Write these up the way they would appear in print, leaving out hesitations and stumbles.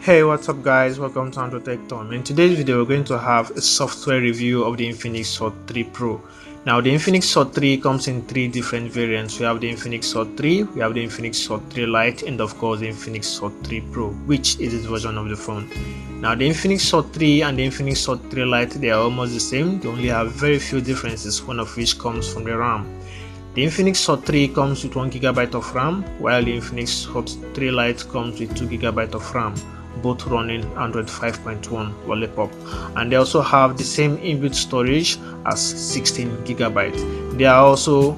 Hey, what's up guys, welcome to Android Tech Tom. In today's video we're going to have a software review of the Infinix Hot 3 Pro. Now the Infinix Hot 3 comes in three different variants. We have the Infinix Hot 3, we have the Infinix Hot 3 Lite, and of course the Infinix Hot 3 Pro, which is its version of the phone. Now the Infinix Hot 3 and the Infinix Hot 3 Lite, they are almost the same. They only have very few differences, one of which comes from the RAM. The Infinix Hot 3 comes with 1GB of RAM, while the Infinix Hot 3 Lite comes with 2GB of RAM, both running Android 5.1 Lollipop, and they also have the same inbuilt storage as 16GB. They are also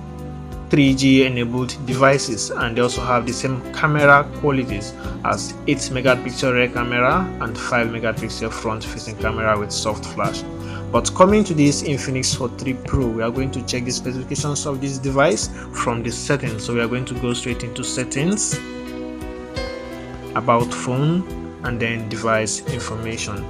3G enabled devices, and they also have the same camera qualities as 8MP rear camera and 5MP front facing camera with soft flash. But coming to this Infinix Hot 3 Pro, we are going to check the specifications of this device from the settings. So we are going to go straight into settings, about phone, and then device information.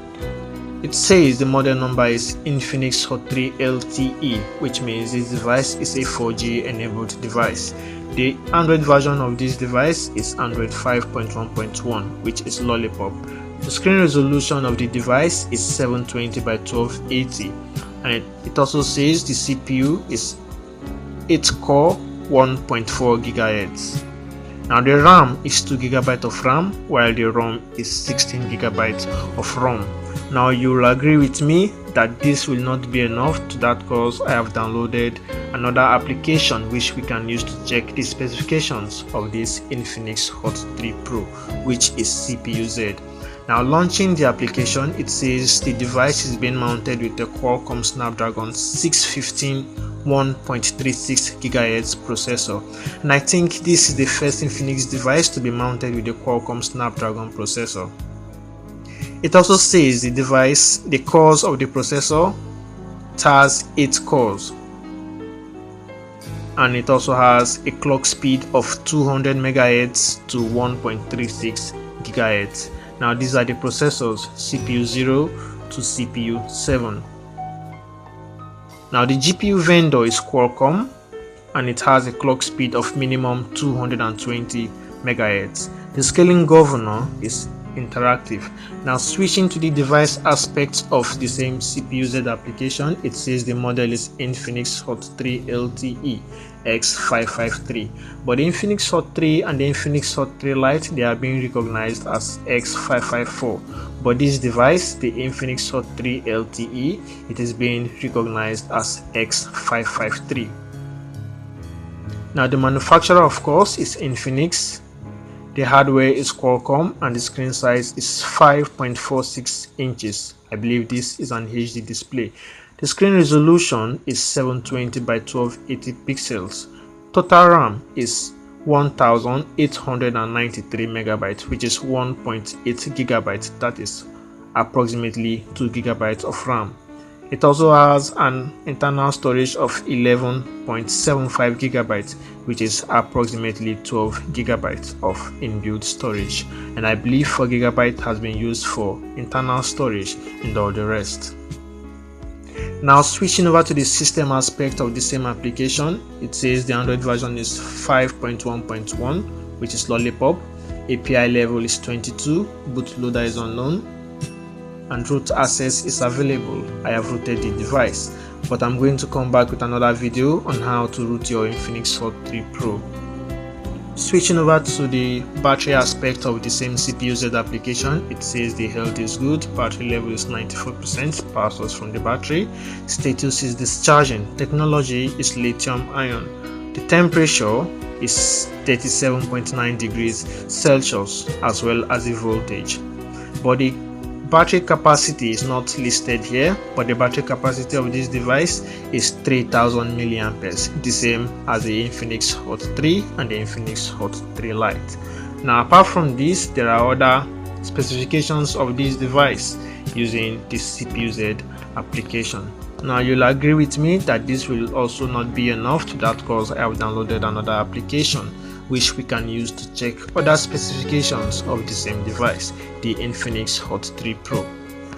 It says the model number is Infinix Hot 3 LTE, which means this device is a 4G enabled device. The Android version of this device is Android 5.1.1, which is Lollipop. The screen resolution of the device is 720 by 1280, and it also says the CPU is 8-core 1.4 GHz. Now the RAM is 2GB of RAM, while the ROM is 16GB of ROM. Now you will agree with me that this will not be enough. To that cause, I have downloaded another application which we can use to check the specifications of this Infinix Hot 3 Pro, which is CPU-Z. Now launching the application, it says the device is being mounted with a Qualcomm Snapdragon 615 1.36 GHz processor, and I think this is the first Infinix device to be mounted with a Qualcomm Snapdragon processor. It also says the cores of the processor, it has 8 cores, and it also has a clock speed of 200 MHz to 1.36 GHz. Now these are the processors, CPU 0 to CPU 7. Now the GPU vendor is Qualcomm, and it has a clock speed of minimum 220 MHz. The scaling governor is interactive. Now switching to the device aspects of the same CPU-Z application, it says the model is Infinix Hot 3 LTE X553, but the Infinix Hot 3 and the Infinix Hot 3 Lite, they are being recognized as X554, but this device, the Infinix Hot 3 LTE, it is being recognized as X553. Now the manufacturer, of course, is Infinix. The hardware is Qualcomm, and the screen size is 5.46 inches. I believe this is an HD display. The screen resolution is 720 by 1280 pixels. Total RAM is 1893 megabytes, which is 1.8 gigabytes. That is approximately 2 gigabytes of RAM. It also has an internal storage of 11.75 gigabytes, which is approximately 12 gigabytes of inbuilt storage, and I believe 4 gigabytes has been used for internal storage and all the rest. Now switching over to the system aspect of the same application, it says the Android version is 5.1.1, which is Lollipop. API level is 22, bootloader is unknown, and root access is available. I have rooted the device, but I'm going to come back with another video on how to root your Infinix Hot 3 Pro. Switching over to the battery aspect of the same CPU-Z application, it says the health is good, battery level is 94%, power source from the battery, status is discharging, technology is lithium ion, the temperature is 37.9 degrees Celsius, as well as the voltage. But the battery capacity is not listed here, but the battery capacity of this device is 3000 milliamperes, the same as the Infinix Hot 3 and the Infinix Hot 3 Lite. Now apart from this, there are other specifications of this device using this CPU-Z application. Now you'll agree with me that this will also not be enough. To that cause, I have downloaded another application which we can use to check other specifications of the same device, the Infinix Hot 3 Pro,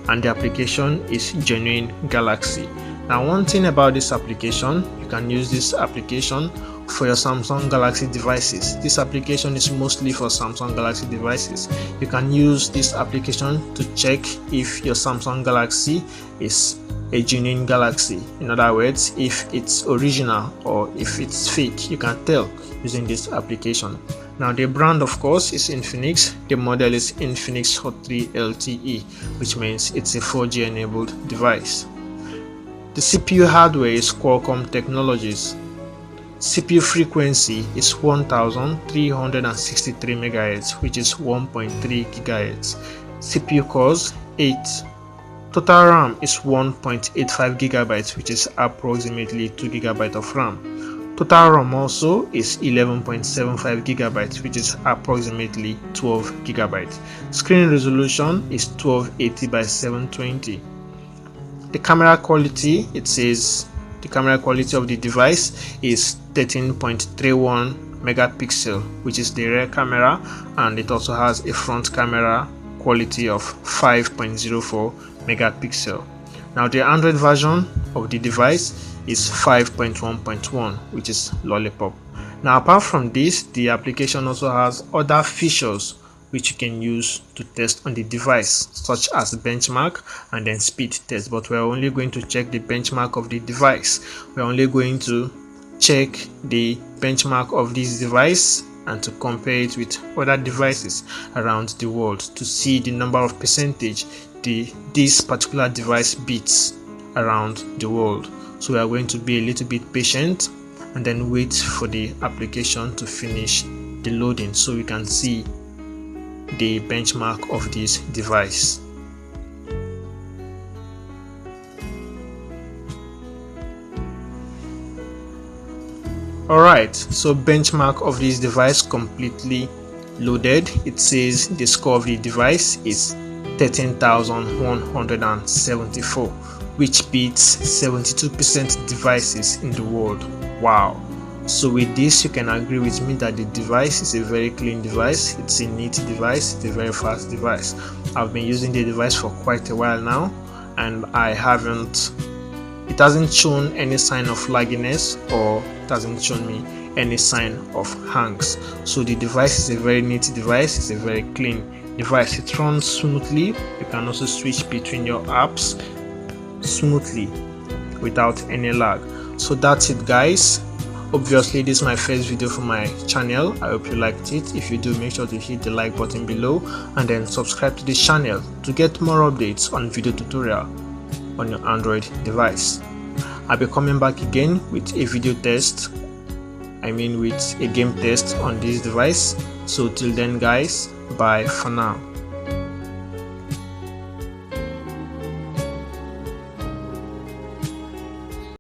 and the application is Genuine Galaxy. Now one thing about this application, you can use this application for your Samsung Galaxy devices. This application is mostly for Samsung Galaxy devices. You can use this application to check if your Samsung Galaxy is a genuine Galaxy. In other words, if it's original or if it's fake, you can tell using this application. Now the brand of course is Infinix. The model is Infinix Hot 3 LTE, which means it's a 4G enabled device. The CPU hardware is Qualcomm Technologies. CPU frequency is 1363 MHz, which is 1.3 GHz. CPU cores 8. Total RAM is 1.85 GB, which is approximately 2 GB of RAM. Total ROM also is 11.75 GB, which is approximately 12 GB. Screen resolution is 1280 by 720. The camera quality, it says the camera quality of the device is 13.31 megapixel, which is the rear camera, and it also has a front camera quality of 5.04 megapixel. Now the Android version of the device is 5.1.1, which is Lollipop. Now apart from this, the application also has other features which you can use to test on the device, such as benchmark and then speed test. But we're only going to check the benchmark of the device. We're only going to check the benchmark of this device and to compare it with other devices around the world to see the number of percentage this particular device beats around the world. So we are going to be a little bit patient and then wait for the application to finish the loading so we can see the benchmark of this device. Alright, so benchmark of this device completely loaded. It says the score of the device is 13,174, which beats 72% devices in the world. Wow. So with this, you can agree with me that the device is a very clean device. It's a neat device. It's a very fast device. I've been using the device for quite a while now, and it hasn't shown any sign of lagginess, or it hasn't shown me any sign of hangs. So the device is a very neat device. It's a very clean device. It runs smoothly. You can also switch between your apps smoothly without any lag. So that's it, guys. Obviously this is my first video for my channel. I hope you liked it. If you do, make sure to hit the like button below and then subscribe to this channel to get more updates on video tutorial on your Android device. I'll be coming back again with a video test, with a game test on this device. So till then guys, bye for now.